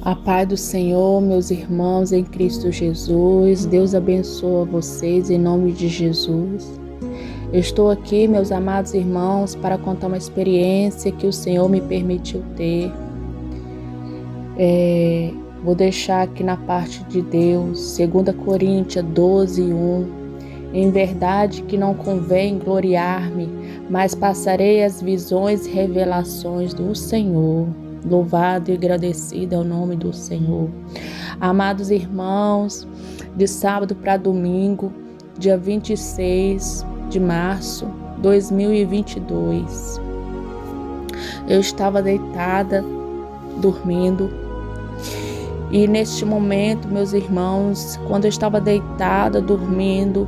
A paz do Senhor, meus irmãos em Cristo Jesus. Deus abençoa vocês em nome de Jesus. Eu estou aqui, meus amados irmãos, para contar uma experiência que o Senhor me permitiu ter. Vou deixar aqui na parte de Deus, 2 Coríntios 12:1. Em verdade que não convém gloriar-me, mas passarei as visões e revelações do Senhor. Louvado e agradecido é o nome do Senhor. Amados irmãos, de sábado para domingo, dia 26 de março de 2022, eu estava deitada, dormindo, e neste momento, meus irmãos, quando eu estava deitada, dormindo,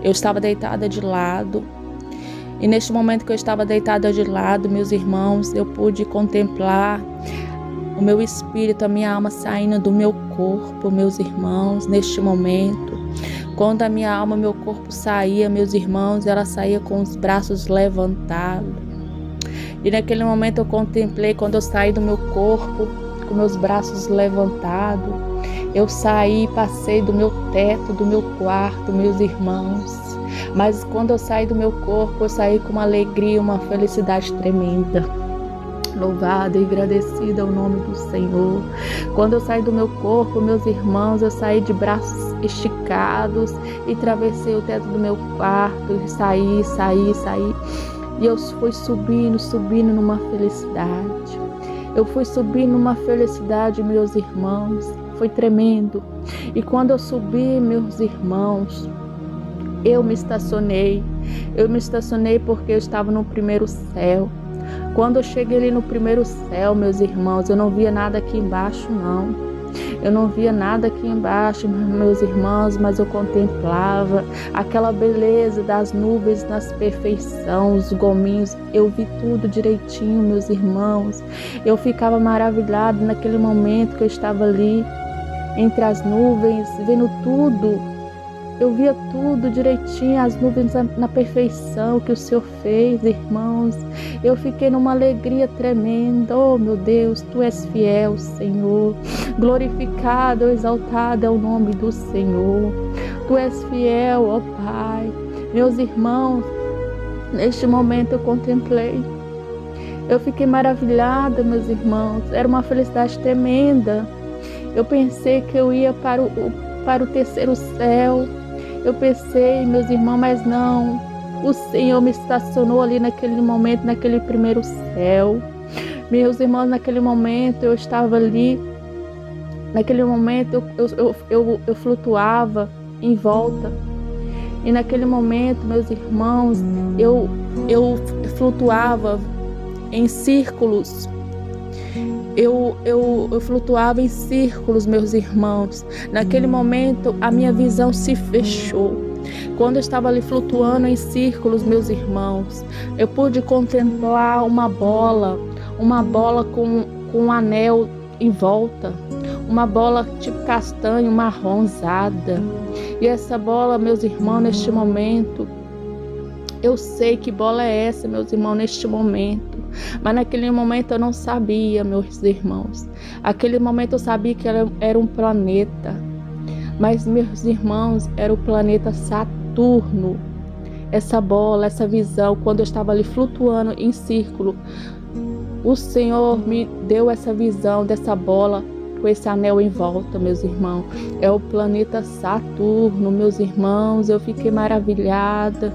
eu estava deitada de lado. E neste momento que eu estava deitada de lado, meus irmãos, eu pude contemplar o meu espírito, a minha alma saindo do meu corpo, meus irmãos, neste momento. Quando a minha alma, meu corpo saía, meus irmãos, ela saía com os braços levantados. E naquele momento eu contemplei, quando eu saí do meu corpo, com meus braços levantados, eu saí, passei do meu teto, do meu quarto, meus irmãos. Mas quando eu saí do meu corpo, eu saí com uma alegria, uma felicidade tremenda. Louvado e agradecido ao nome do Senhor. Quando eu saí do meu corpo, meus irmãos, eu saí de braços esticados e atravessei o teto do meu quarto e saí. E eu fui subindo numa felicidade. Eu fui subindo numa felicidade, meus irmãos. Foi tremendo. E quando eu subi, meus irmãos, eu me estacionei porque eu estava no primeiro céu. Quando eu cheguei ali no primeiro céu, meus irmãos, eu não via nada aqui embaixo, não. Eu não via nada aqui embaixo, meus irmãos, mas eu contemplava aquela beleza das nuvens nas perfeição, os gominhos. Eu vi tudo direitinho, meus irmãos. Eu ficava maravilhado naquele momento que eu estava ali, entre as nuvens, vendo tudo. Eu via tudo direitinho, as nuvens na perfeição que o Senhor fez, irmãos. Eu fiquei numa alegria tremenda. Oh, meu Deus, Tu és fiel, Senhor. Glorificado, exaltado é o nome do Senhor. Tu és fiel, ó Pai. Meus irmãos, neste momento eu contemplei. Eu fiquei maravilhada, meus irmãos. Era uma felicidade tremenda. Eu pensei que eu ia para o terceiro céu. Eu pensei, meus irmãos, mas não. O Senhor me estacionou ali naquele momento, naquele primeiro céu. Meus irmãos, naquele momento eu estava ali. Naquele momento eu flutuava em volta. E naquele momento, meus irmãos, eu flutuava em círculos. Eu flutuava em círculos, meus irmãos. Naquele momento, a minha visão se fechou. Quando eu estava ali flutuando em círculos, meus irmãos, eu pude contemplar uma bola com um anel em volta. Uma bola tipo castanho, marronzada. E essa bola, meus irmãos, neste momento, eu sei que bola é essa, meus irmãos, neste momento. Mas naquele momento eu não sabia, meus irmãos. Naquele momento eu sabia que era um planeta. Mas, meus irmãos, era o planeta Saturno. Essa bola, essa visão, quando eu estava ali flutuando em círculo, o Senhor me deu essa visão dessa bola com esse anel em volta, meus irmãos. É o planeta Saturno, meus irmãos. Eu fiquei maravilhada.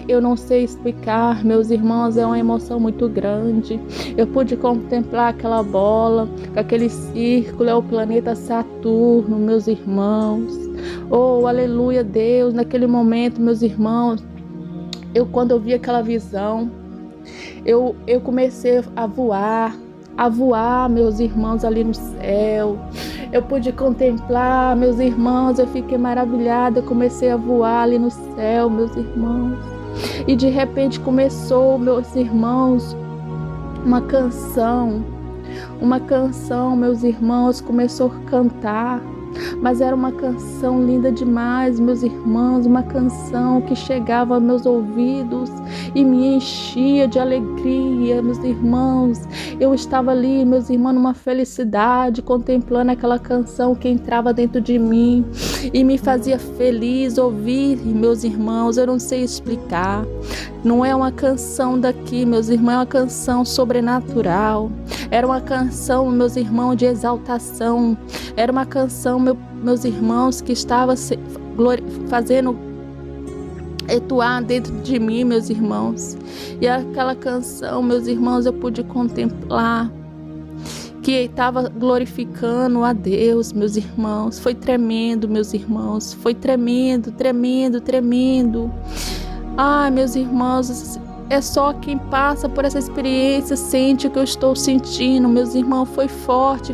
Eu não sei explicar, meus irmãos, é uma emoção muito grande. Eu pude contemplar aquela bola, aquele círculo, é o planeta Saturno, meus irmãos. Oh, aleluia, Deus. Naquele momento, meus irmãos, quando eu vi aquela visão, eu comecei a voar, meus irmãos, ali no céu. Eu pude contemplar, meus irmãos, eu fiquei maravilhada, eu comecei a voar ali no céu, meus irmãos. E de repente começou, meus irmãos, uma canção, meus irmãos, começou a cantar. Mas era uma canção linda demais, meus irmãos, uma canção que chegava aos meus ouvidos e me enchia de alegria, meus irmãos. Eu estava ali, meus irmãos, numa felicidade, contemplando aquela canção que entrava dentro de mim e me fazia feliz ouvir, meus irmãos. Eu não sei explicar. Não é uma canção daqui, meus irmãos, é uma canção sobrenatural. Era uma canção, meus irmãos, de exaltação. Era uma canção, meus irmãos, que estava fazendo ecoar dentro de mim, meus irmãos. E aquela canção, meus irmãos, eu pude contemplar que estava glorificando a Deus, meus irmãos. Foi tremendo, meus irmãos. Foi tremendo, tremendo, tremendo. Ai, meus irmãos, é só quem passa por essa experiência sente o que eu estou sentindo, meus irmãos. Foi forte,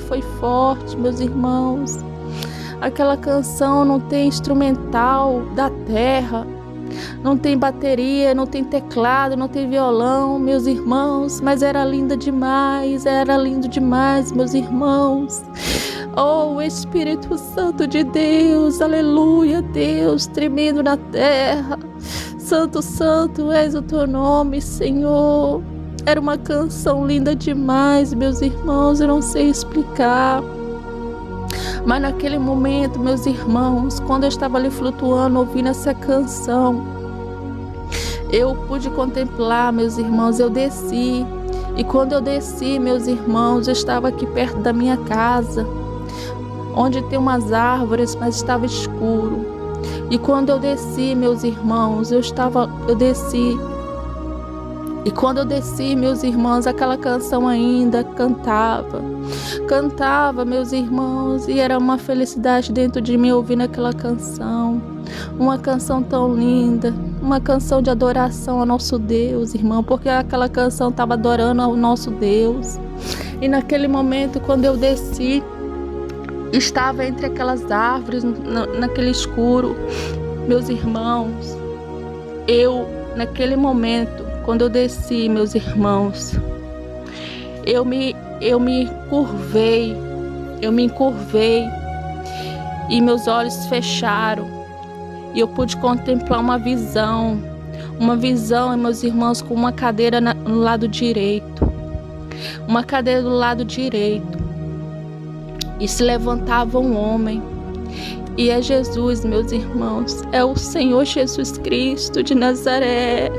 meus irmãos. Aquela canção não tem instrumental da terra, não tem bateria, não tem teclado, não tem violão, meus irmãos, mas era linda demais, era lindo demais, meus irmãos. Oh, Espírito Santo de Deus, aleluia, Deus, tremendo na terra. Santo, santo és o teu nome, Senhor. Era uma canção linda demais, meus irmãos, eu não sei explicar. Mas naquele momento, meus irmãos, quando eu estava ali flutuando, ouvindo essa canção, eu pude contemplar, meus irmãos, eu desci. E quando eu desci, meus irmãos, eu estava aqui perto da minha casa, onde tem umas árvores, mas estava escuro. E quando eu desci, meus irmãos, eu desci. E quando eu desci, meus irmãos, aquela canção ainda cantava, meus irmãos, e era uma felicidade dentro de mim ouvindo aquela canção. Uma canção tão linda, uma canção de adoração ao nosso Deus, irmão, porque aquela canção estava adorando ao nosso Deus. E naquele momento, quando eu desci, estava entre aquelas árvores, naquele escuro, meus irmãos. Naquele momento, quando eu desci, meus irmãos, eu me encurvei e meus olhos fecharam e eu pude contemplar uma visão, meus irmãos, com uma cadeira no lado direito, e se levantava um homem, e é Jesus, meus irmãos, é o Senhor Jesus Cristo de Nazaré.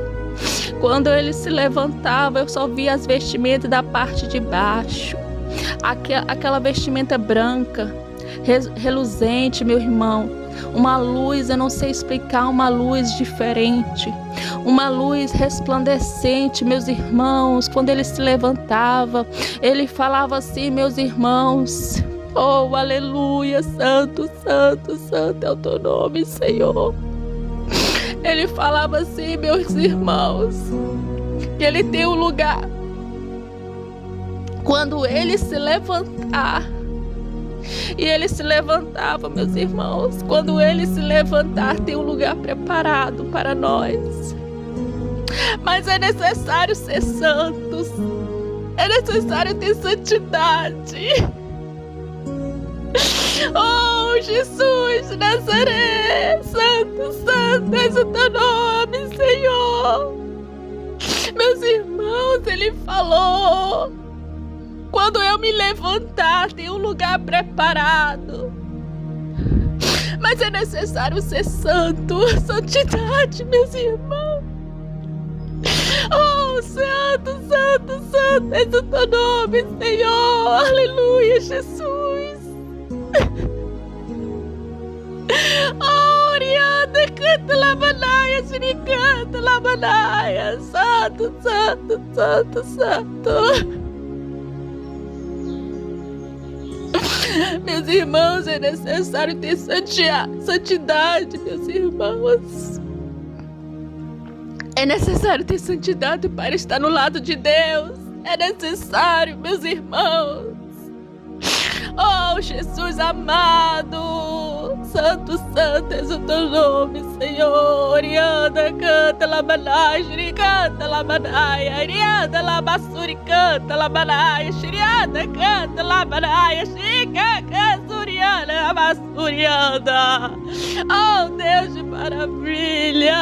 Quando ele se levantava, eu só via as vestimentas da parte de baixo, aquela vestimenta branca, reluzente, meu irmão, uma luz, eu não sei explicar, uma luz diferente, uma luz resplandecente, meus irmãos. Quando ele se levantava, ele falava assim, meus irmãos: oh, aleluia, santo, santo, santo é o teu nome, Senhor. Ele falava assim, meus irmãos, que ele tem um lugar. Quando ele se levantar, e ele se levantava, meus irmãos, quando ele se levantar, tem um lugar preparado para nós. Mas é necessário ser santos, é necessário ter santidade. Oh, Jesus de Nazaré, santo, santo és o teu nome, Senhor. Meus irmãos, ele falou: quando eu me levantar, tem um lugar preparado. Mas é necessário ser santo, santidade, meus irmãos. Oh, santo, santo, santo és o teu nome, Senhor. Aleluia, Jesus. Oh, Orianda, canta labanaia, canta labanaia. Santo, santo, santo, santo. Meus irmãos, é necessário ter santidade, meus irmãos. É necessário ter santidade para estar no lado de Deus. É necessário, meus irmãos. Oh, Jesus amado, santo, santo és o teu nome, Senhor. Orianda, canta labanaia, canta labanaia, Arianda labassuri, canta labanaia, Xirianda, canta labanaia, Xica, canta Surianda. Oh, Deus de maravilha.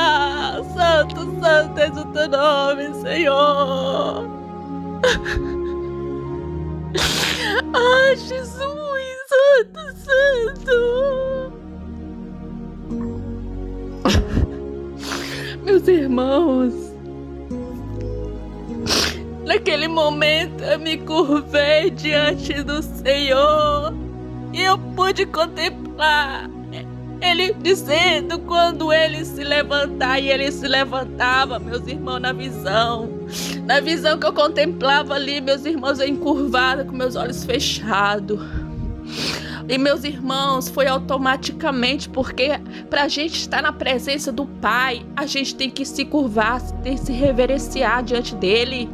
Santo, santo és o teu nome, Senhor. Ai, Jesus, santo, santo. Meus irmãos, naquele momento eu me curvei diante do Senhor e eu pude contemplar Ele dizendo quando Ele se levantar, e Ele se levantava, meus irmãos, na visão que eu contemplava ali, meus irmãos, eu encurvada com meus olhos fechados. E meus irmãos, foi automaticamente, porque para a gente estar na presença do Pai, a gente tem que se curvar, tem que se reverenciar diante dele.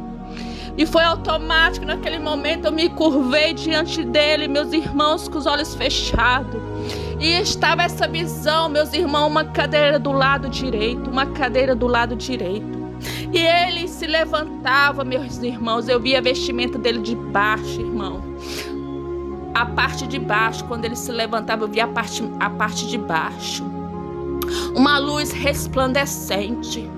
E foi automático, naquele momento eu me curvei diante dele, meus irmãos, com os olhos fechados. E estava essa visão, meus irmãos, uma cadeira do lado direito, E ele se levantava, meus irmãos, eu via a vestimenta dele de baixo, irmão. A parte de baixo, quando ele se levantava, eu via a parte de baixo. Uma luz resplandecente.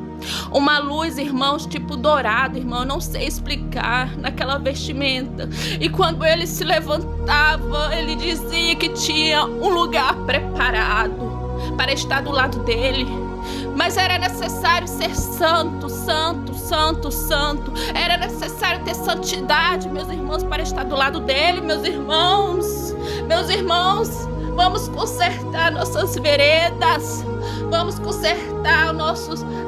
Uma luz, irmãos, tipo dourado, irmão, eu não sei explicar, naquela vestimenta. E quando ele se levantava, ele dizia que tinha um lugar preparado para estar do lado dele. Mas era necessário ser santo, santo, santo, santo. Era necessário ter santidade, meus irmãos, para estar do lado dele, meus irmãos. Meus irmãos, vamos consertar nossas veredas. Vamos consertar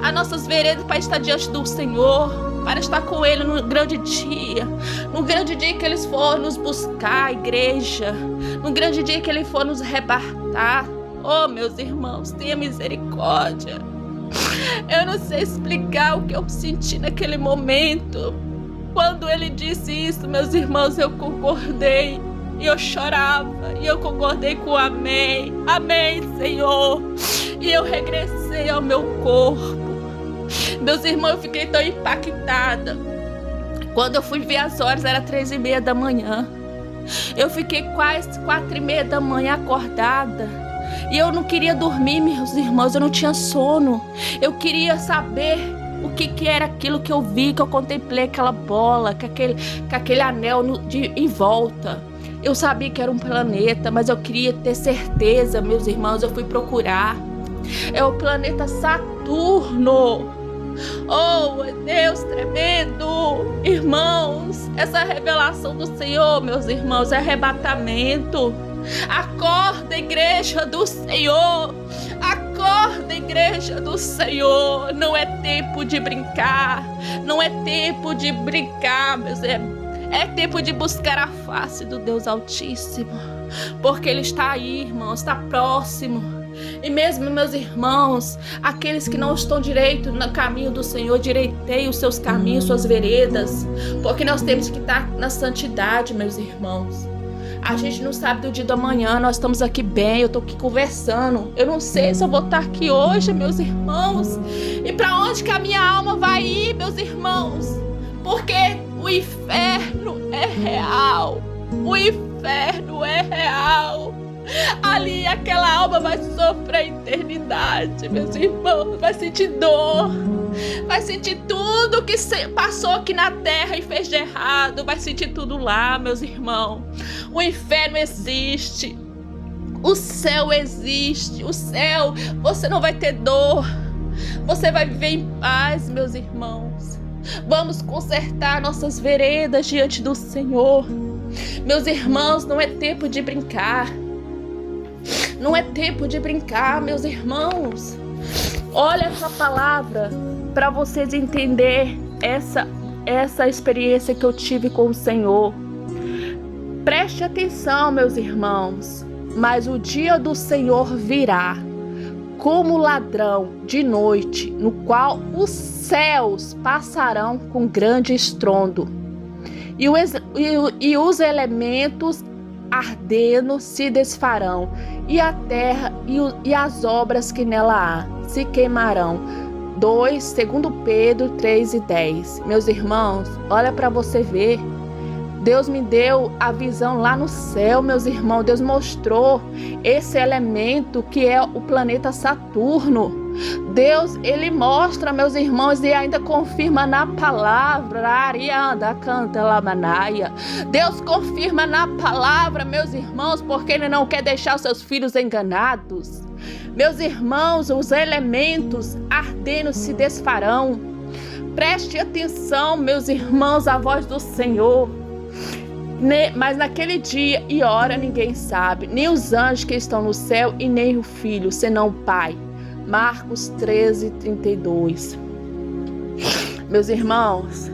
as nossas veredas para estar diante do Senhor, para estar com Ele no grande dia. No grande dia que Ele for nos buscar, a igreja. No grande dia que Ele for nos arrebatar. Oh, meus irmãos, tenha misericórdia. Eu não sei explicar o que eu senti naquele momento. Quando Ele disse isso, meus irmãos, eu concordei. E eu chorava, e eu concordei com amém. Amém, Senhor. E eu regressei ao meu corpo. Meus irmãos, eu fiquei tão impactada. Quando eu fui ver as horas, era 3:30 da manhã. Eu fiquei quase 4:30 da manhã acordada. E eu não queria dormir, meus irmãos, eu não tinha sono. Eu queria saber o que era aquilo que eu vi, que eu contemplei, aquela bola, com aquele anel em volta. Eu sabia que era um planeta, mas eu queria ter certeza, meus irmãos, eu fui procurar. É o planeta Saturno. Oh, Deus tremendo. Irmãos, essa revelação do Senhor, meus irmãos, é arrebatamento. Acorda, igreja do Senhor. Acorda, igreja do Senhor. Não é tempo de brincar. Não é tempo de brincar, meus irmãos. É tempo de buscar a face do Deus Altíssimo. Porque Ele está aí, irmãos, está próximo. E mesmo, meus irmãos, aqueles que não estão direito no caminho do Senhor, direitei os seus caminhos, suas veredas. Porque nós temos que estar na santidade, meus irmãos. A gente não sabe do dia do amanhã, nós estamos aqui bem, eu estou aqui conversando. Eu não sei se eu vou estar aqui hoje, meus irmãos. E para onde que a minha alma vai ir, meus irmãos? Porque o inferno é real. O inferno é real. Ali aquela alma vai sofrer a eternidade, meus irmãos. Vai sentir dor. Vai sentir tudo que passou aqui na terra e fez de errado. Vai sentir tudo lá, meus irmãos. O inferno existe. O céu existe. O céu, você não vai ter dor. Você vai viver em paz, meus irmãos. Vamos consertar nossas veredas diante do Senhor. Meus irmãos, não é tempo de brincar. Não é tempo de brincar, meus irmãos. Olha essa palavra para vocês entenderem essa experiência que eu tive com o Senhor. Preste atenção, meus irmãos. Mas o dia do Senhor virá como ladrão de noite, no qual os céus passarão com grande estrondo, e os elementos ardendo se desfarão, e a terra e as obras que nela há se queimarão. 2 Pedro 3:10. Meus irmãos, olha para você ver. Deus me deu a visão lá no céu, meus irmãos. Deus mostrou esse elemento que é o planeta Saturno. Deus, ele mostra, meus irmãos, e ainda confirma na palavra. Arianda canta lamanaia. Deus confirma na palavra, meus irmãos, porque ele não quer deixar os seus filhos enganados. Meus irmãos, os elementos ardendo se desfarão. Preste atenção, meus irmãos, à voz do Senhor. Mas naquele dia e hora ninguém sabe, nem os anjos que estão no céu e nem o Filho, senão o Pai. Marcos 13:32. Meus irmãos,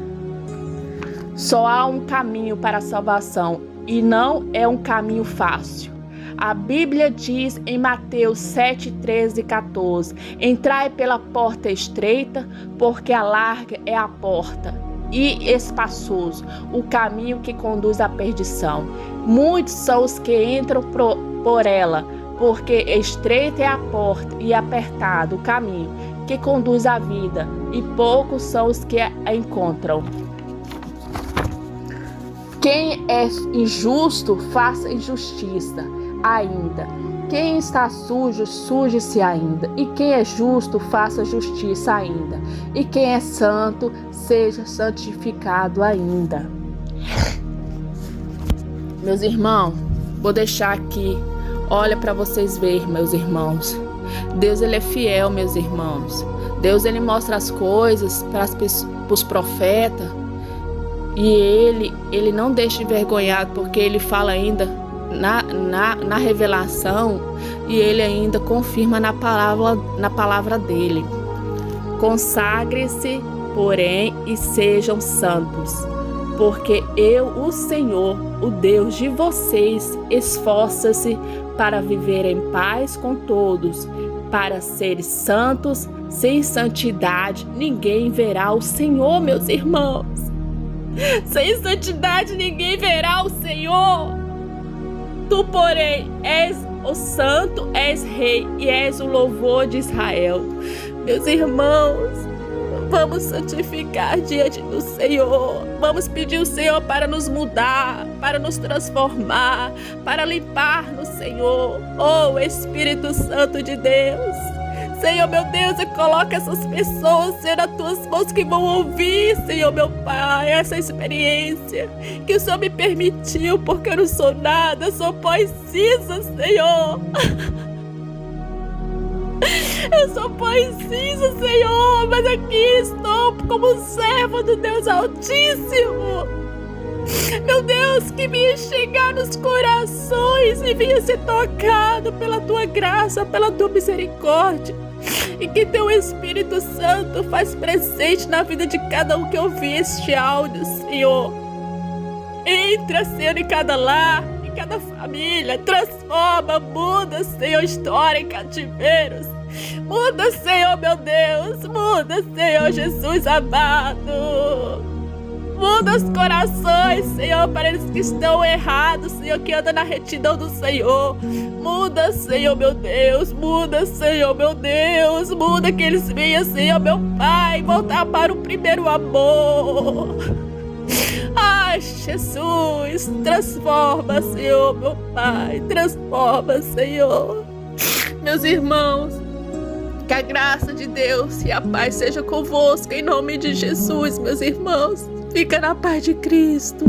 só há um caminho para a salvação e não é um caminho fácil. A Bíblia diz em Mateus 7:13-14: entrai pela porta estreita, porque a larga é a porta e espaçoso o caminho que conduz à perdição. Muitos são os que entram por ela, porque estreita é a porta e apertado o caminho que conduz à vida, e poucos são os que a encontram. Quem é injusto, faça injustiça ainda. Quem está sujo, suje-se ainda. E quem é justo, faça justiça ainda. E quem é santo, seja santificado ainda. Meus irmãos, vou deixar aqui. Olha para vocês verem, meus irmãos. Deus, ele é fiel, meus irmãos. Deus, ele mostra as coisas para os profetas. E ele não deixa envergonhado, porque ele fala ainda na revelação, e ele ainda confirma na palavra dele. Consagre-se, porém, e sejam santos, porque eu, o Senhor, o Deus de vocês, esforça-se para viver em paz com todos, para serem santos. Sem santidade ninguém verá o Senhor, meus irmãos. Sem santidade ninguém verá o Senhor. Tu, porém, és o santo, és rei e és o louvor de Israel. Meus irmãos, vamos santificar diante do Senhor. Vamos pedir ao Senhor para nos mudar, para nos transformar, para limpar no Senhor. Oh, Espírito Santo de Deus. Senhor, meu Deus, e coloca essas pessoas, Senhor, nas tuas mãos, que vão ouvir, Senhor, meu Pai, essa experiência que o Senhor me permitiu, porque eu não sou nada, sou pó e cinza, Senhor. Eu sou pó e cinza, Senhor, mas aqui estou como servo do Deus Altíssimo. Meu Deus, que vinha chegar nos corações e vinha ser tocado pela tua graça, pela tua misericórdia. E que teu Espírito Santo faz presente na vida de cada um que ouvir este áudio, Senhor. Entra, Senhor, em cada lar, em cada família. Transforma, muda, Senhor, história em cativeiros. Muda, Senhor, meu Deus. Muda, Senhor Jesus amado. Muda os corações, Senhor, para eles que estão errados, Senhor, que andam na retidão do Senhor. Muda, Senhor, meu Deus. Muda, Senhor, meu Deus. Muda que eles venham, Senhor, meu Pai, voltar para o primeiro amor. Ai, Jesus, transforma, Senhor, meu Pai. Transforma, Senhor. Meus irmãos, que a graça de Deus e a paz seja convosco, em nome de Jesus, meus irmãos. Fica na paz de Cristo.